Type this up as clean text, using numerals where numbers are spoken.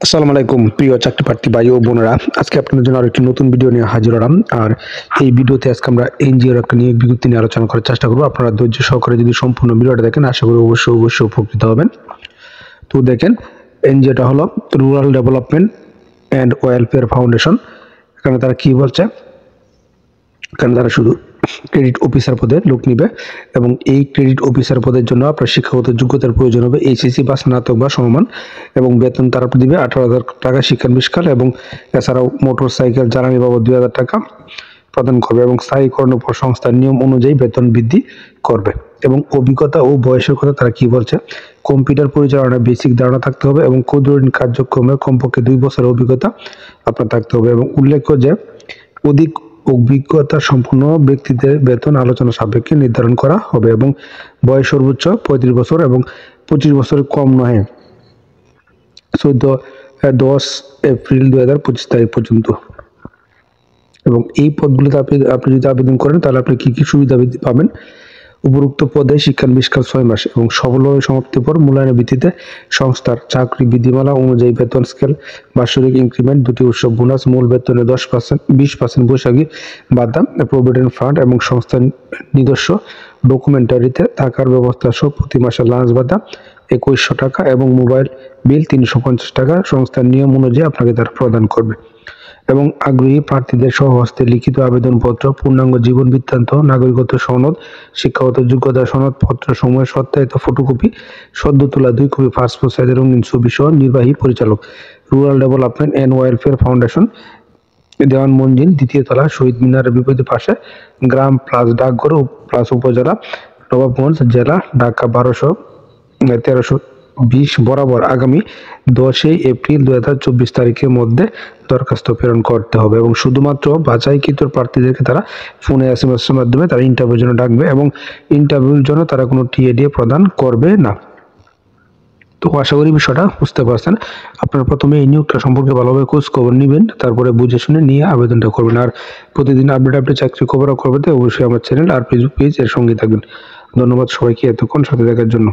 আসসালামু আলাইকুম প্রিয় চাকরি প্রার্থী ভাই ও বোনেরা, আজকে আপনাদের জন্য আরেকটি নতুন ভিডিও নিয়ে হাজির হলাম। আর এই ভিডিওতে আজকে আমরা এনজিওর একটা নিয়োগ বিজ্ঞপ্তি নিয়ে আলোচনা করার চেষ্টা করবো। আপনারা ধৈর্য সহকারে যদি সম্পূর্ণ ভিডিওটা দেখেন, আশা করি অবশ্যই উপকৃত হবেন। তো দেখেন, এনজিওটা হলো rural development and welfare foundation. এখানে তারা কি বলছে, এখানে তারা শুধু ক্রেডিট অফিসার পদে লোক নিবে এবং এই ক্রেডিট অফিসার পদের জন্য আপনার শিক্ষাগত যোগ্যতার প্রয়োজন হবে এইচএসসি বা স্নাতক বা সমমান, এবং বেতন তারা দিবে 18,000 টাকা শিক্ষানবিষ্কার, এবং এছাড়াও মোটর সাইকেল জ্বালানি বাবদ 2,000 টাকা প্রদান করবে এবং স্থায়ীকরণ পর সংস্থার নিয়ম অনুযায়ী বেতন বৃদ্ধি করবে। এবং অভিজ্ঞতা ও বয়সের কথা তারা কি বলছে, কম্পিউটার পরিচালনার বেসিক ধারণা থাকতে হবে এবং ক্ষুদ্র ঋণ কার্যক্রমে কমপক্ষে 2 বছরের অভিজ্ঞতা আপনার থাকতে হবে। এবং উল্লেখ্য যে অধিক অভিজ্ঞতা সম্পন্ন ব্যক্তিদের বেতন আলোচনা সাপেক্ষে নির্ধারণ করা হবে এবং বয়স সর্বোচ্চ 35 বছর এবং 25 বছরের কম নয় 10 এপ্রিল 2025 তারিখ পর্যন্ত। এবং এই পদগুলিতে আপনি যদি আবেদন করেন তাহলে আপনি কি সুবিধা পাবেন। উপরোক্ত পদে শিক্ষানবিষ্কার 6 মাস এবং সফলভাবে সমাপ্তির পর মূল্যায়নের ভিত্তিতে সংস্থার চাকরি বিধিমালা অনুযায়ী বেতন স্কেল, বার্ষিক ইনক্রিমেন্ট, 2টি উৎসব বোনাস, মূল বেতনে 10%, 20% বৈশাখী ভাতা, প্রভিডেন্ট ফান্ড এবং সংস্থার নিজস্ব ডকুমেন্টারিতে থাকার ব্যবস্থা সহ প্রতি মাসে লাঞ্চ ভাতা 2100 টাকা এবং মোবাইল বিল 350 টাকা সংস্থার নিয়ম অনুযায়ী আপনাকে তারা প্রদান করবে। এবং আগ্রহী প্রার্থীদের স্বহস্তে লিখিত আবেদনপত্র, পূর্ণাঙ্গ জীবন বৃত্তান্ত, নাগরিকত্ব সনদ, শিক্ষাগত যোগ্যতা সনদ পত্র সমূহের সত্যায়িত ফটোকপি, সদ্য তোলা 2 কপি পাসপোর্ট সাইজের রঙিন ছবি সহ নির্বাহী পরিচালক, rural development and welfare foundation, Dewan Manzil, 2য় তলা, শহীদ মিনারের বিপরীত পাশে, গ্রাম প্লাস ডাকঘর প্লাস উপজেলা, নবাবগঞ্জ জেলা, ঢাকা 1320 বরাবর আগামী 10 এপ্রিল 2024 তারিখের মধ্যে দরখাস্ত প্রেরণ করতে হবে। এবং শুধুমাত্র বাছাইকৃত প্রার্থীদেরকে তারা ফোনে SMS এর মাধ্যমে তারা ইন্টারভিউর জন্য ডাকবে এবং ইন্টারভিউর জন্য তারা কোনো টিএডি প্রদান করবে না। তো আশা করি বিষয়টা বুঝতে পারছেন। আপনারা প্রথমে এই নিয়োগটা সম্পর্কে ভালোভাবে খোঁজ খবর নেবেন, তারপরে বুঝে শুনে নিয়ে আবেদনটা করবেন। আর প্রতিদিন আপডেট চাকরি খবর করবে অবশ্যই আমার চ্যানেল আর ফেসবুক পেজ এর সঙ্গে থাকবেন। ধন্যবাদ সবাইকে এতক্ষণ সাথে থাকার জন্য।